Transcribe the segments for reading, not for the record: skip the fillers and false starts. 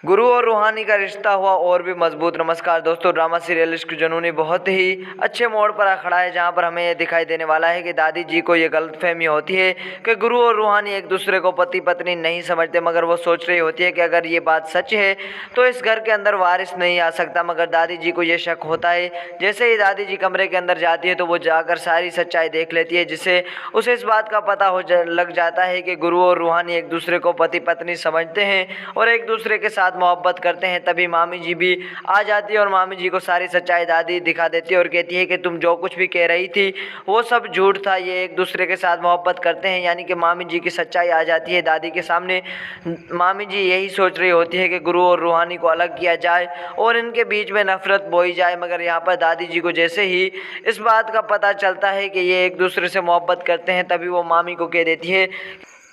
गुरु और रूहानी का रिश्ता हुआ और भी मजबूत। नमस्कार दोस्तों, ड्रामा सीरियल इश्क जुनूनी बहुत ही अच्छे मोड़ पर आ खड़ा है, जहां पर हमें यह दिखाई देने वाला है कि दादी जी को ये गलतफहमी होती है कि गुरु और रूहानी एक दूसरे को पति पत्नी नहीं समझते, मगर वो सोच रही होती है कि अगर ये बात सच है तो इस घर के अंदर वारिस नहीं आ सकता। मगर दादी जी को ये शक होता है। जैसे ही दादी जी कमरे के अंदर जाती है तो वो जाकर सारी सच्चाई देख लेती है, जिससे उसे इस बात का पता लग जाता है कि गुरु और रूहानी एक दूसरे को पति पत्नी समझते हैं और एक दूसरे के साथ मोहब्बत करते हैं। तभी मामी जी भी आ जाती है और मामी जी को सारी सच्चाई दादी दिखा देती है और कहती है कि तुम जो कुछ भी कह रही थी वो सब झूठ था, ये एक दूसरे के साथ मोहब्बत करते हैं। यानी कि मामी जी की सच्चाई आ जाती है दादी के सामने। मामी जी यही सोच रही होती है कि गुरु और रूहानी को अलग किया जाए और इनके बीच में नफरत बोई जाए, मगर यहाँ पर दादी जी को जैसे ही इस बात का पता चलता है कि ये एक दूसरे से मोहब्बत करते हैं, तभी वो मामी को कह देती है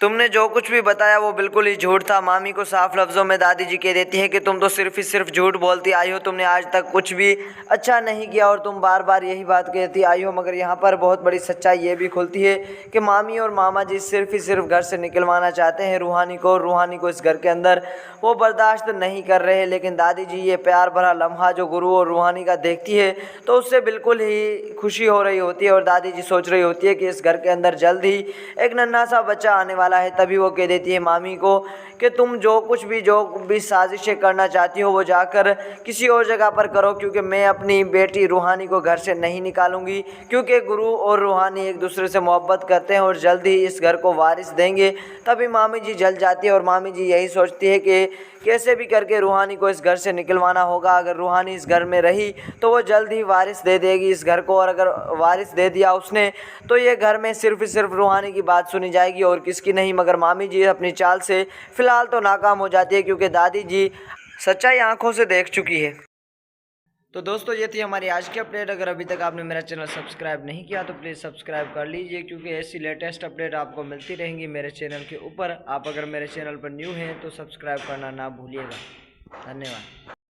तुमने जो कुछ भी बताया वो बिल्कुल ही झूठ था। मामी को साफ लफ्ज़ों में दादी जी कह देती है कि तुम तो सिर्फ ही सिर्फ झूठ बोलती आई हो, तुमने आज तक कुछ भी अच्छा नहीं किया और तुम बार बार यही बात कहती आई हो। मगर यहाँ पर बहुत बड़ी सच्चाई ये भी खुलती है कि मामी और मामा जी सिर्फ ही सिर्फ घर से निकलवाना चाहते हैं रूहानी को इस घर के अंदर वो बर्दाश्त नहीं कर रहे। लेकिन दादी जी ये प्यार भरा लम्हा जो गुरु और रूहानी का देखती है तो उससे बिल्कुल ही खुशी हो रही होती है और दादी जी सोच रही होती है कि इस घर के अंदर जल्द ही एक नन्हा सा बच्चा आने वाला है। तभी वो कह देती है मामी को कि तुम जो भी साजिशें करना चाहती हो वो जाकर किसी और जगह पर करो, क्योंकि मैं अपनी बेटी रूहानी को घर से नहीं निकालूंगी, क्योंकि गुरु और रूहानी एक दूसरे से मोहब्बत करते हैं और जल्द ही इस घर को वारिस देंगे। तभी मामी जी जल जाती है और मामी जी यही सोचती है कि कैसे भी करके रूहानी को इस घर से निकलवाना होगा। अगर रूहानी इस घर में रही तो वो जल्द ही वारिस दे देगी इस घर को, और अगर वारिस दे दिया उसने तो ये घर में सिर्फ सिर्फ रूहानी की बात सुनी जाएगी और किसकी नहीं। मगर मामी जी अपनी चाल से फ़िलहाल तो नाकाम हो जाती है, क्योंकि दादी जी सच्चाई आंखों से देख चुकी है। तो दोस्तों ये थी हमारी आज की अपडेट। अगर अभी तक आपने मेरा चैनल सब्सक्राइब नहीं किया तो प्लीज़ सब्सक्राइब कर लीजिए, क्योंकि ऐसी लेटेस्ट अपडेट आपको मिलती रहेंगी मेरे चैनल के ऊपर। आप अगर मेरे चैनल पर न्यू हैं तो सब्सक्राइब करना ना भूलिएगा। धन्यवाद।